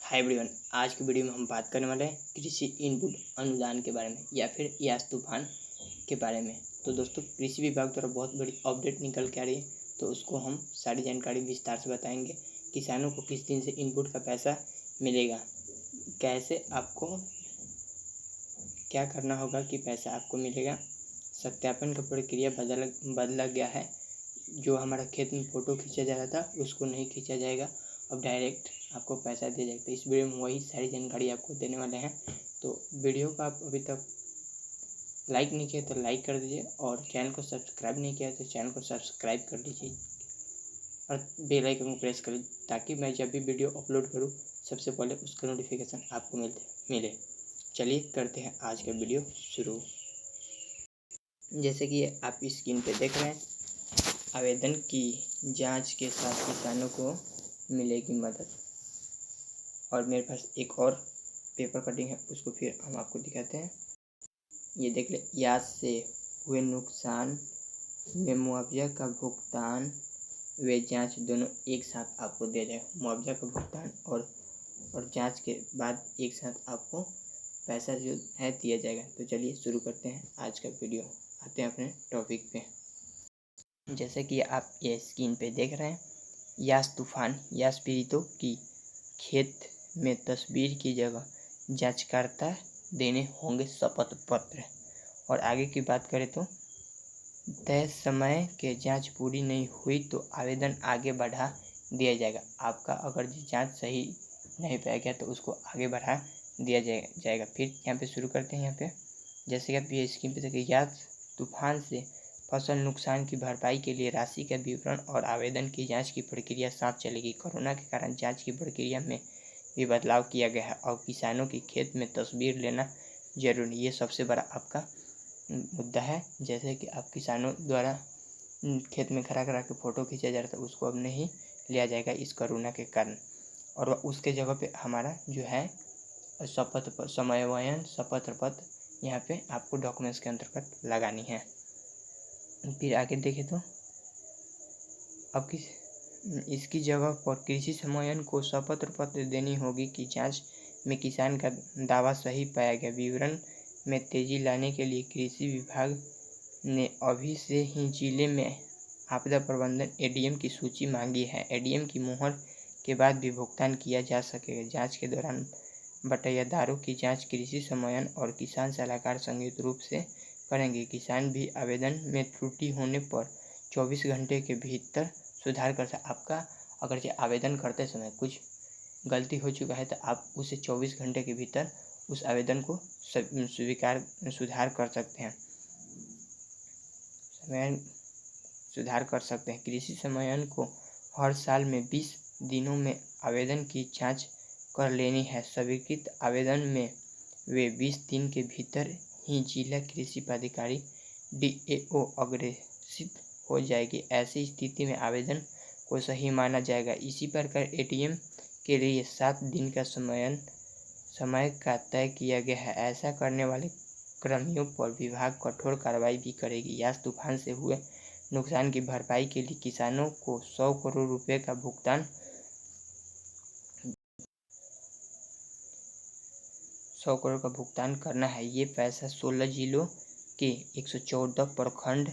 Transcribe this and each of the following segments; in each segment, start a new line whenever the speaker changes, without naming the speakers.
Hi everyone, आज की video में हम बात करने वाले हैं कृषि इनपुट अनुदान के बारे में या फिर यास तूफान के बारे में। तो दोस्तों, कृषि विभाग द्वारा बहुत बड़ी अपडेट निकल के आ रही है, तो उसको हम सारी जानकारी विस्तार से बताएंगे। किसानों को किस दिन से इनपुट का पैसा मिलेगा, कैसे आपको क्या करना होगा कि पैसा आपको मिलेगा। सत्यापन का प्रक्रिया बदला गया है। जो हमारा खेत में फ़ोटो खींचा जा रहा था उसको नहीं खींचा जाएगा, अब डायरेक्ट आपको पैसा दिया जाएगा। तो इस वीडियो में वही सारी जानकारी आपको देने वाले हैं। तो वीडियो को आप अभी तक लाइक नहीं किया तो लाइक कर दीजिए, और चैनल को सब्सक्राइब नहीं किया तो चैनल को सब्सक्राइब कर लीजिए और बेल आइकन को प्रेस करें, ताकि मैं जब भी वीडियो अपलोड करूँ सबसे पहले उसका नोटिफिकेशन आपको मिले। चलिए करते हैं आज का वीडियो शुरू। जैसे कि आप स्क्रीन पे देख रहे हैं, आवेदन की जांच के साथ किसानों को मिलेगी मदद। और मेरे पास एक और पेपर कटिंग है, उसको फिर हम आपको दिखाते हैं। ये देख ले, यास से हुए नुकसान में मुआवजा का भुगतान वे जांच दोनों एक साथ आपको दे जाएगा। मुआवजा का भुगतान और जांच के बाद एक साथ आपको पैसा जो है दिया जाएगा। तो चलिए शुरू करते हैं आज का वीडियो, आते हैं अपने टॉपिक पे। जैसे कि आप ये स्क्रीन पे देख रहे हैं, यास तूफान यास पीड़ितों की खेत में तस्वीर की जगह जांचकर्ता देने होंगे शपथ पत्र। और आगे की बात करें तो तय समय के जांच पूरी नहीं हुई तो आवेदन आगे बढ़ा दिया जाएगा। आपका अगर जांच सही नहीं पाया गया तो उसको आगे बढ़ा दिया जाएगा। फिर यहाँ पे शुरू करते हैं। यहाँ पे जैसे कि आप ये स्क्रीन पे देखिए, यास तूफान से फसल नुकसान की भरपाई के लिए राशि का विवरण और आवेदन की जांच की प्रक्रिया साथ चलेगी। कोरोना के कारण जांच की प्रक्रिया में भी बदलाव किया गया है और किसानों की खेत में तस्वीर लेना जरूरी। ये सबसे बड़ा आपका मुद्दा है। जैसे कि आप किसानों द्वारा खेत में खड़ा करा के फ़ोटो खींचा जा रहा था, उसको अब नहीं लिया जाएगा इस कोरोना के कारण। और उसके जगह पे हमारा जो है समन्वयन शपथ पत्र यहाँ पे आपको डॉक्यूमेंट्स के अंतर्गत लगानी है। फिर आगे देखें तो अब इसकी जगह पर कृषि समन्वयन को शपथ पत्र देनी होगी कि जांच में किसान का दावा सही पाया गया। विवरण में तेजी लाने के लिए कृषि विभाग ने अभी से ही जिले में आपदा प्रबंधन एडीएम की सूची मांगी है। एडीएम की मुहर के बाद भी भुगतान किया जा सकेगा। जांच के दौरान बटाईदारों की जांच कृषि समन्वयन और किसान सलाहकार संयुक्त रूप से करेंगे। किसान भी आवेदन में त्रुटि होने पर 24 घंटे के भीतर सुधार कर सकते। आपका अगर जो आवेदन करते समय कुछ गलती हो चुका है तो आप उसे 24 घंटे के भीतर उस आवेदन को सुधार कर सकते हैं। सुधार कर सकते हैं। कृषि समन्वयन को हर साल में 20 दिनों में आवेदन की जांच कर लेनी है। स्वीकृत आवेदन में वे 20 दिन के भीतर ही जिला कृषि पदाधिकारी DAO अग्रेसित हो जाएगी। ऐसी स्थिति में आवेदन को सही माना जाएगा। इसी प्रकार एटीएम के लिए 7 दिन का समय का तय किया गया है। ऐसा करने वाले कर्मियों पर विभाग कठोर कार्रवाई भी करेगी। यास तूफान से हुए नुकसान की भरपाई के लिए किसानों को 100 करोड़ रुपए का भुगतान 100 करोड़ का भुगतान करना है। ये पैसा 16 जिलों के 114 प्रखंड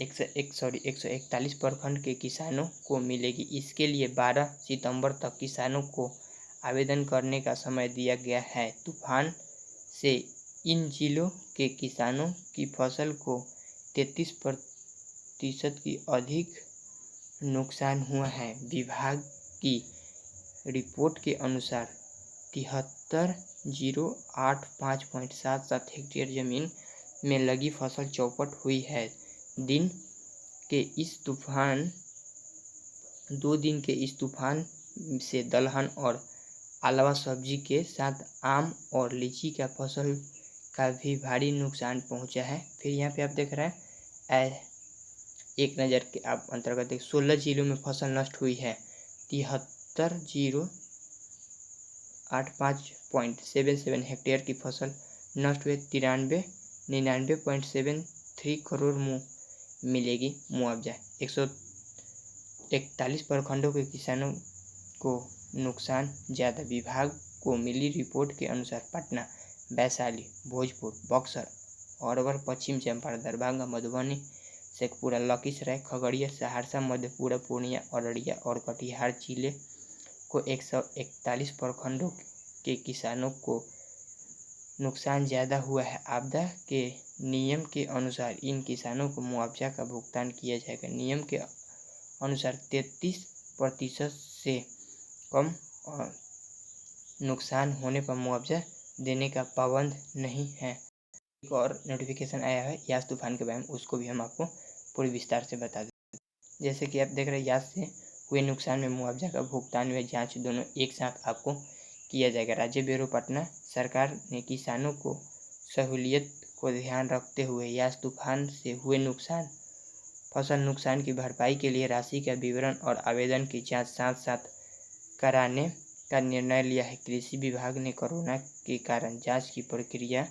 141 प्रखंड के किसानों को मिलेगी। इसके लिए 12 सितंबर तक किसानों को आवेदन करने का समय दिया गया है। तूफान से इन जिलों के किसानों की फसल को 33% की अधिक नुकसान हुआ है। विभाग की रिपोर्ट के अनुसार 73,085.77 हेक्टेयर जमीन में लगी फसल चौपट हुई है। 2 दिन के इस तूफान से दलहन और अलावा सब्जी के साथ आम और लीची का फसल का भी भारी नुकसान पहुंचा है। फिर यहाँ पे आप देख रहे हैं, एक नज़र के आप अंतर्गत 16 जिलों में फसल नष्ट हुई है। 73,085.77 हेक्टेयर की फसल नष्ट हुए। 99.73 करोड़ मिलेगी मुआवजा। 141 प्रखंडों के किसानों को नुकसान ज़्यादा। विभाग को मिली रिपोर्ट के अनुसार पटना, वैशाली, भोजपुर, बक्सर, अरवल, पश्चिम चंपारण, दरभंगा, मधुबनी, शेखपुरा, लखीसराय, खगड़िया, सहरसा, मधेपुरा, पूर्णिया, अररिया और कटिहार जिले को 141 प्रखंडों के किसानों को नुकसान ज़्यादा हुआ है। आपदा के नियम के अनुसार इन किसानों को मुआवजा का भुगतान किया जाएगा। नियम के अनुसार 33% से कम नुकसान होने पर मुआवजा देने का पाबंद नहीं है। एक और नोटिफिकेशन आया है यास तूफान के बारे में, उसको भी हम आपको पूरी विस्तार से बता दें। जैसे कि आप देख रहे हैं, यास से हुए नुकसान में मुआवजा का भुगतान व जांच दोनों एक साथ आपको किया जाएगा। राज्य ब्यूरो पटना सरकार ने किसानों को सहूलियत को ध्यान रखते हुए यास तूफान से हुए फसल नुकसान की भरपाई के लिए राशि का विवरण और आवेदन की जांच साथ साथ कराने का निर्णय लिया है। कृषि विभाग ने कोरोना के कारण जांच की प्रक्रिया